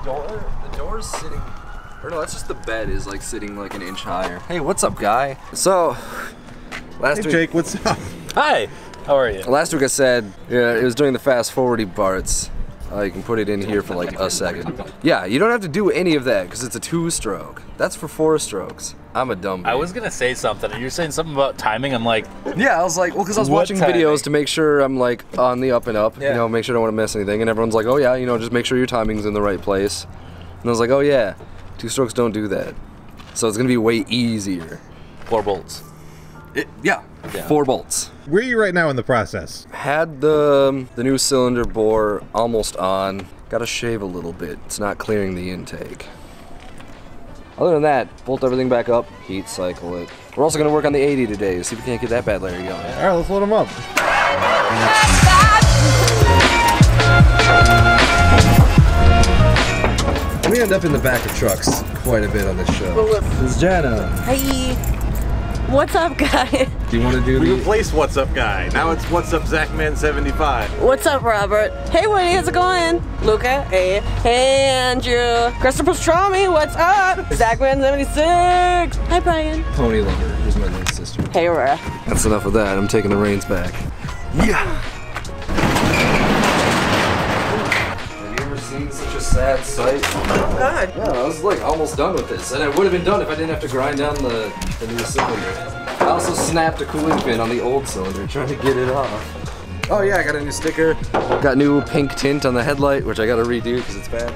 The door's sitting, or no, that's just the bed is like sitting like an inch higher. Hey, what's up, guy? So, last week, Jake, what's up? Hi, how are you? Last week I said, yeah, it was doing the fast forwarding parts. You can put it in here for like a second. Yeah, you don't have to do any of that because it's a 2-stroke. That's for 4 strokes. I'm a dumb baby. I was gonna say something, and you're saying something about timing. I'm like, yeah, I was like, well, because I was watching videos to make sure I'm like on the up and up, you know, make sure I don't want to miss anything. And everyone's like, oh yeah, you know, just make sure your timing's in the right place. And I was like, oh yeah, 2 strokes don't do that. So it's gonna be way easier. 4 bolts. Yeah, 4 bolts. Where are you right now in the process? Had the new cylinder bore almost on. Gotta shave a little bit. It's not clearing the intake. Other than that, bolt everything back up, heat cycle it. We're also gonna work on the 80 today, see if we can't get that bad Larry going. All right, let's load them up. We end up in the back of trucks quite a bit on this show. This is Jana. Hi. What's up, guy? Do you want to do We replaced What's Up Guy. Now it's What's Up Zachman75. What's up, Robert? Hey, Woody, how's it going? Luca, hey. Hey, Andrew. Christopher Strami, what's up? Zachman76. Hi, Brian. Pony Lover? Here's my little sister. Hey, Aurora. That's enough of that. I'm taking the reins back. Yeah. Have you ever seen such a sad sight? Oh, God. Yeah, I was like almost done with this, and I would have been done if I didn't have to grind down the new cylinder. I also snapped a cooling fin on the old cylinder trying to get it off. Oh yeah, I got a new sticker. Got new pink tint on the headlight, which I gotta redo because it's bad.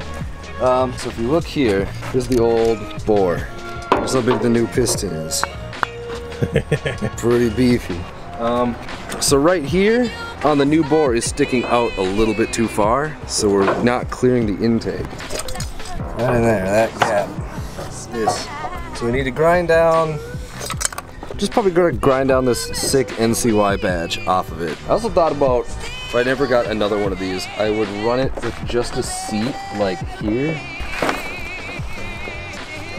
So if you look here, here's the old bore. Here's how big the new piston is. Pretty beefy. So right here on the new bore is sticking out a little bit too far, so we're not clearing the intake. Right in there, that gap. This. So we need to grind down. Just probably gonna grind down this sick NCY badge off of it. I also thought about if I never got another one of these, I would run it with just a seat like here.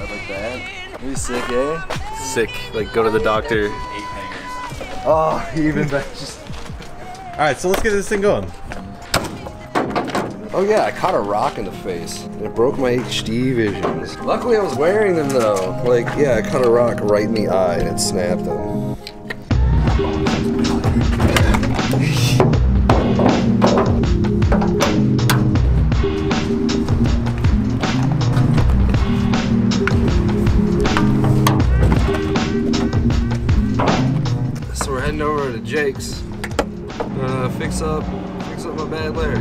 Like that. Pretty sick, eh? Sick. Like go to the doctor. Oh, even that just. All right, so let's get this thing going. Oh yeah, I caught a rock in the face. And it broke my HD visions. Luckily I was wearing them though. Like, yeah, I caught a rock right in the eye and it snapped them. So we're heading over to Jake's. Fix up my bad Larry's.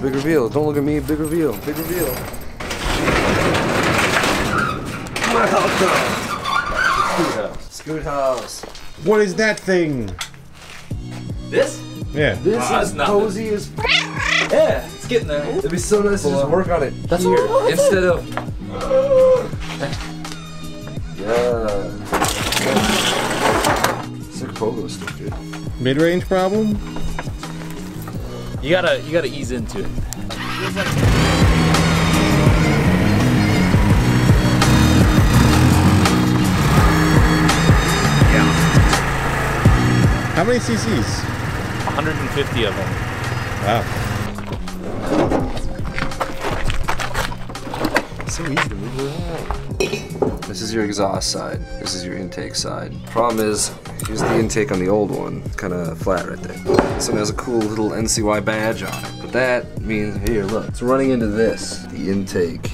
Big reveal. Don't look at me. Big reveal. Big reveal. Scoot house. What is that thing? This? Yeah. This is cozy as. Yeah, it's getting there. It'd be so nice to just work on it here instead of. Yeah. Sick pogo still good. Mid-range problem? You gotta ease into it. How many cc's? 150 of them. Wow. So easy to move around. This is your exhaust side. This is your intake side. Problem is, here's the intake on the old one. It's kind of flat right there. This one has a cool little NCY badge on it. But that means, here, look, it's running into this, the intake.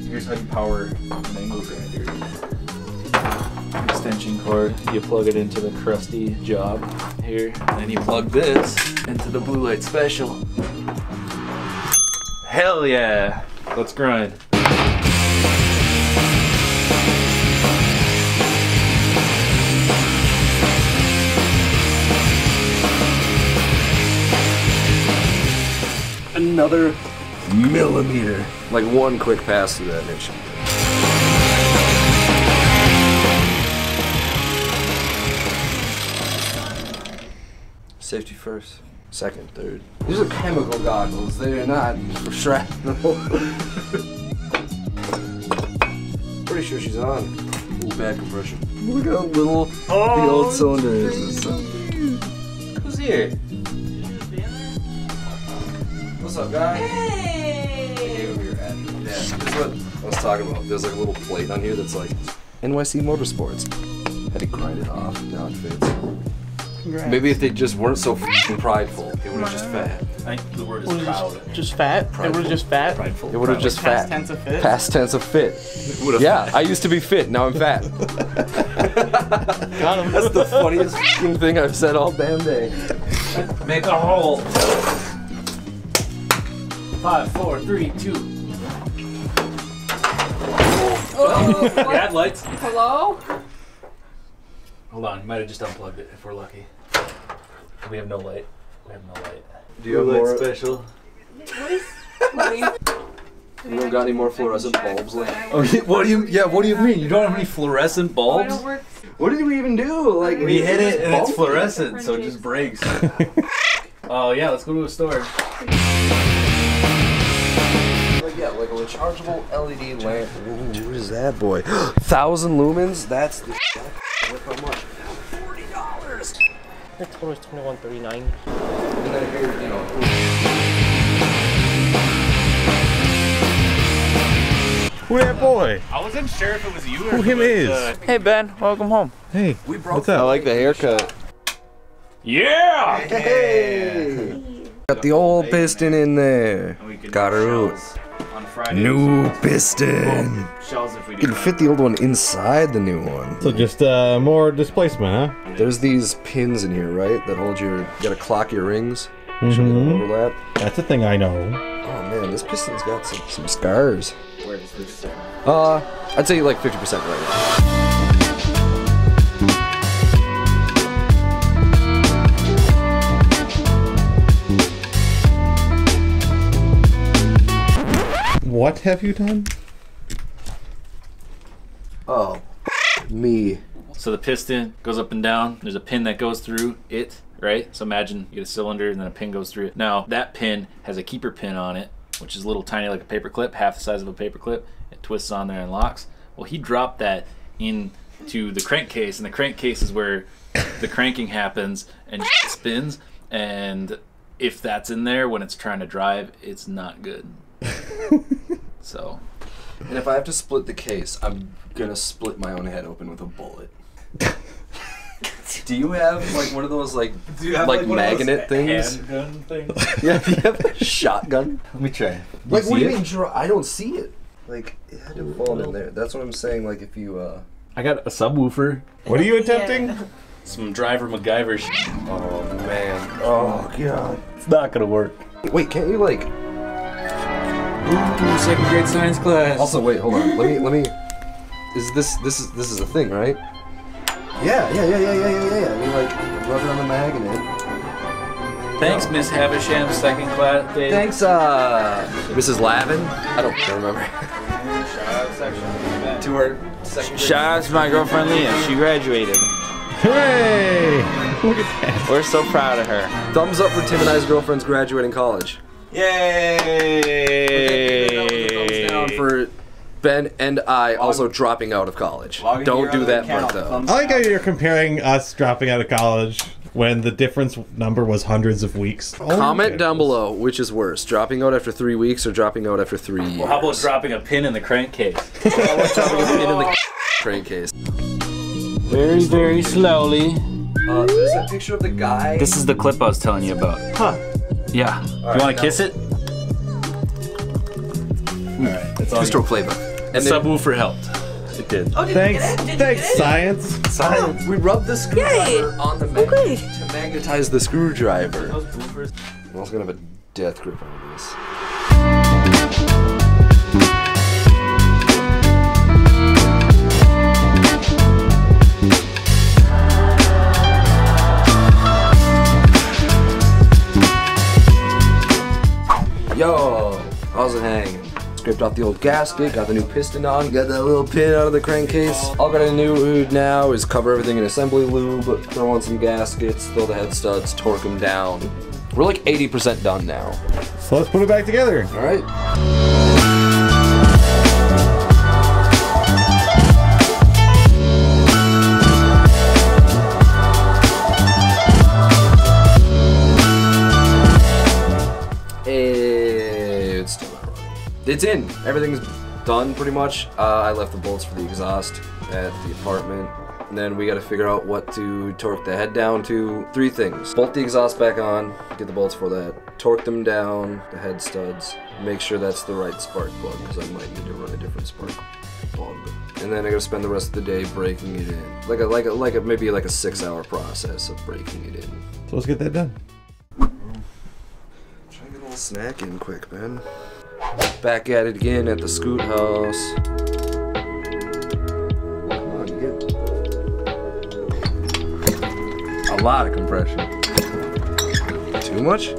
Here's how you power an angle grinder. Extension cord, you plug it into the crusty job here, and then you plug this into the blue light special. Hell yeah! Let's grind. Another millimeter. Like one quick pass through that and it should be good. Safety first. Second, third. These are chemical goggles. They are not for shrapnel. Pretty sure she's on. Ooh, bad compression. Look how little the old cylinder is. It's so cute. Who's here? What's up, guy? Hey! Over your ad. Yeah, this is what I was talking about. There's like a little plate on here that's like NYC Motorsports. Had to grind it off. Now it fits. Congrats. Maybe if they just weren't so f***ing prideful, it would have just fat. I think the word is proud. Just fat? It would have just fat? Prideful. It would have just fat. Past tense of fit? Past tense of fit. Yeah, I used to be fit, now I'm fat. Got him. That's the funniest f***ing thing I've said all damn day. Make a hole. 5, 4, 3, 2. Oh, Bad lights. hello? Hold on, you might have just unplugged it if we're lucky. We have no light. We have no light. Do you have more? Special? You got any more fluorescent bulbs left? Oh, what do you mean? You don't have any fluorescent bulbs? What did we even do? Like We hit it and it's bulb? fluorescent, so it just breaks. Oh yeah, let's go to a store. Yeah, like a rechargeable LED lamp. Ooh, what is that, boy? 1,000 lumens? That's the shit. Worth how much? $40. The total is $21.39. And then here, you know. Who that boy? I wasn't sure if it was you or Who him is? Hey Ben, welcome home. Hey, We broke what's up? I like the haircut. Yeah! Hey! Got the old piston in there. Got her out. On Friday. New piston. Shells if we You can fit the old one inside the new one. So just more displacement, huh? There's these pins in here, right? That hold your. You gotta clock your rings. So they don't overlap. That's a thing I know. Oh man, this piston's got some scars. Where does this sit? I'd say like 50% right now. What have you done? Oh, me. So the piston goes up and down. There's a pin that goes through it, right? So imagine you get a cylinder and then a pin goes through it. Now that pin has a keeper pin on it, which is a little tiny like a paper clip, half the size of a paper clip. It twists on there and locks. Well, he dropped that into the crankcase, and the crankcase is where the cranking happens and spins. And if that's in there when it's trying to drive, it's not good. So. And if I have to split the case, I'm gonna split my own head open with a bullet. Do you have like one of those like magnet things? Handgun things? Yeah, do you have a shotgun? Let me try. Like what do you mean? I don't see it. Like it had to fall in there. That's what I'm saying. Like if you I got a subwoofer. What are you attempting? Some driver MacGyver shit. Oh man. Oh god. It's not gonna work. Wait, can't you like? Ooh, second grade science class. Also, wait, hold on. Let me. Is this is a thing, right? Yeah. You like rub it on the magnet. Thanks, Miss Havisham, second class day. Thanks, Mrs. Lavin. I don't remember. To her second grade. Shout out to my girlfriend Leah, she graduated. Hooray! Look at that. We're so proud of her. Thumbs up for Tim and I's girlfriends graduating college. Yay! Thumbs down for Ben and I also dropping out of college. Don't do that part though. I like how you're comparing us dropping out of college when the difference number was hundreds of weeks. Comment down below which is worse, dropping out after 3 weeks or dropping out after 3 years. Well, how about dropping a pin in the crankcase? How about dropping a pin in the crankcase? Very, very slowly. There's a picture of the guy. This is the clip I was telling you about. Huh. Yeah. You want to kiss it? Alright, that's all. Two-stroke flavor. And the subwoofer helped. It did. Oh, did Thanks, you get it? Did you thanks, get it? science. Science. We rubbed the screwdriver on the magnet Okay. to magnetize the screwdriver. Those boofers. I'm also gonna have a death grip on this. Yo, how's it hanging? Scraped off the old gasket, got the new piston on, got that little pin out of the crankcase. All gotta do now is cover everything in assembly lube, throw on some gaskets, throw the head studs, torque them down. We're like 80% done now. So let's put it back together. All right. It's still not running. It's in. Everything's done pretty much. I left the bolts for the exhaust at the apartment. And then we got to figure out what to torque the head down to. 3 things. Bolt the exhaust back on, get the bolts for that. Torque them down, the head studs. Make sure that's the right spark plug, because I might need to run a different spark plug. And then I gotta spend the rest of the day breaking it in. Maybe like a 6-hour process of breaking it in. So let's get that done. Try to get a little snack in quick, man. Back at it again at the Scoot house. Come on, you get a lot of compression. Too much?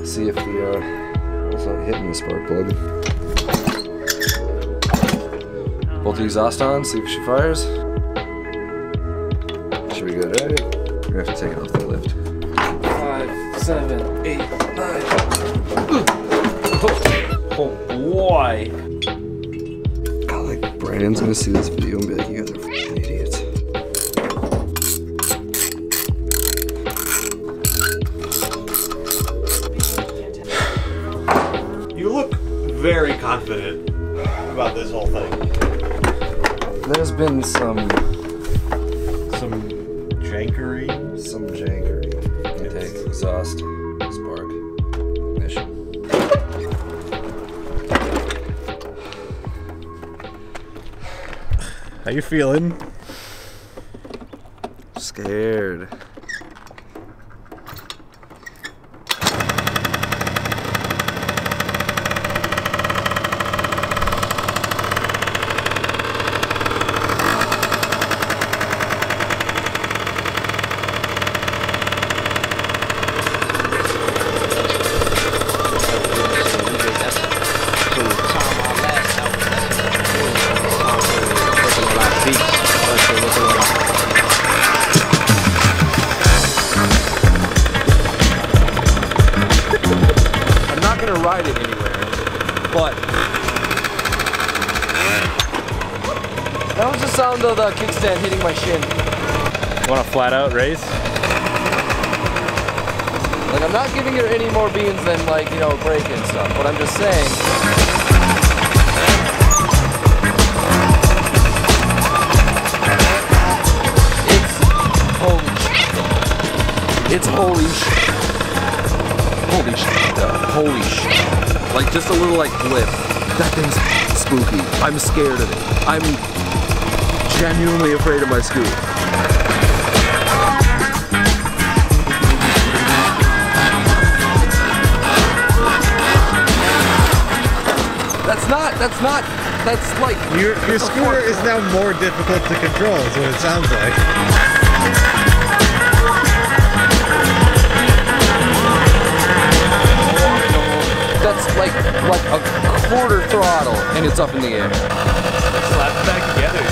See if it's not hitting the spark plug. Bolt the exhaust on, see if she fires. Should be good, right? We're gonna have to take it off the lift. 5, 7, 8, 9. Oh boy. God, like Brandon's gonna see this video and be like, you guys are f***ing idiots. You look very confident about this whole thing. There's been some jankery. Some jankery. Intake, exhaust, spark, ignition. How you feeling? Scared. I'm not gonna ride it anywhere, but that was the sound of the kickstand hitting my shin. Want a flat out race? Like, I'm not giving her any more beans than, like, you know, braking stuff, but I'm just saying. It's holy shit. Holy shit. Holy shit. Like, just a little, like, blip. That thing's spooky. I'm scared of it. I'm genuinely afraid of my Scoot. That's like... Your scooter is now more difficult to control, is what it sounds like. That's like a quarter throttle, and it's up in the air. Slap it back together.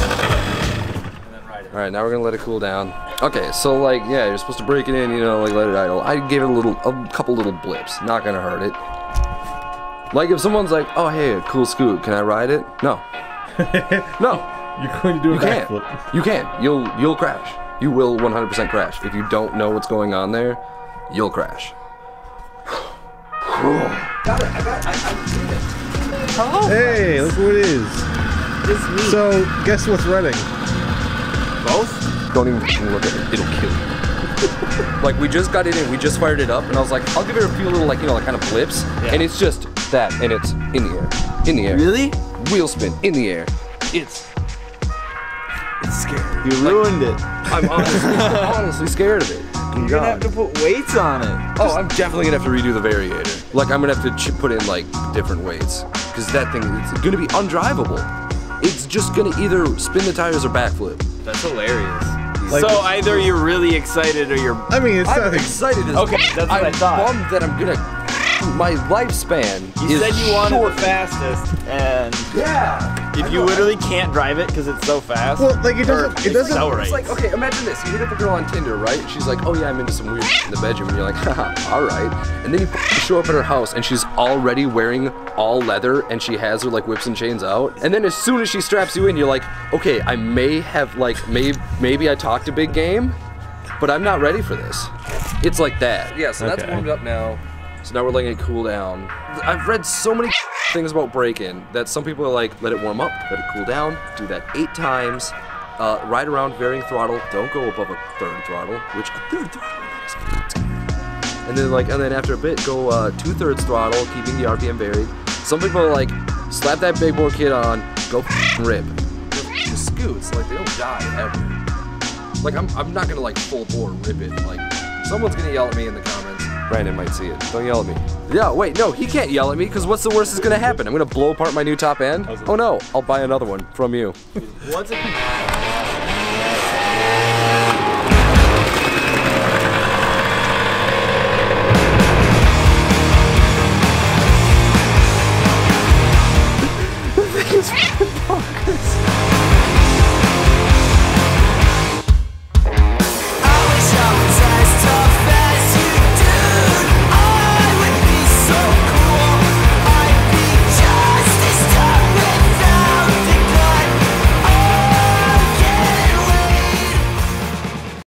And then ride it. All right, now we're gonna let it cool down. Okay, so like, yeah, you're supposed to break it in, you know, like let it idle. I gave it a couple little blips. Not gonna hurt it. Like if someone's like, oh hey, a cool Scoot, can I ride it? No. No. You're going to do a You can't. backflip. You can't. You'll crash. You will 100% crash. If you don't know what's going on there, you'll crash. Hey, look what it is. It's me. So, guess what's running? Both? Don't even look at it. It'll kill you. Like, we just got it in, we just fired it up, and I was like, I'll give it a few little, like, you know, like kind of blips, and it's just that, and it's in the air. In the air. Really? Wheel spin, in the air. It's scary. You ruined it. I'm honestly scared of it. You're gonna have to put weights on it. Oh, I'm definitely gonna have to redo the variator. Like, I'm gonna have to put in, like, different weights. Because that thing, it's gonna be undrivable. It's just gonna either spin the tires or backflip. That's hilarious. Like, so either you're really excited or you're... I mean, it's I'm nothing. excited as Okay, that's what I thought. I'm bummed that I'm gonna my lifespan You is said you wanted short. the fastest, and Yeah. if you literally can't drive it because it's so fast. Well, like it doesn't. It doesn't. accelerate. It's like, okay, imagine this. You hit up a girl on Tinder, right? She's like, oh yeah, I'm into some weird shit in the bedroom. And you're like, haha, all right. And then you show up at her house and she's already wearing all leather and she has her like whips and chains out. And then as soon as she straps you in, you're like, okay, I may have like, maybe I talked a big game, but I'm not ready for this. It's like that. Yeah, so that's Okay. warmed up now. So now we're letting it cool down. I've read so many things about break-in that some people are like, let it warm up, let it cool down, do that 8 times, ride around varying throttle, don't go above a 3rd throttle, which a 3rd throttle is. And then after a bit, go 2/3 throttle, keeping the RPM varied. Some people are like, slap that big bore kit on, go rip. The scoots, like they don't die ever. Like I'm not gonna like full bore rip it. Like someone's gonna yell at me in the comments. Brandon might see it. Don't yell at me. Yeah, wait, no, he can't yell at me because what's the worst that's gonna happen? I'm gonna blow apart my new top end? Oh no, I'll buy another one from you. Once it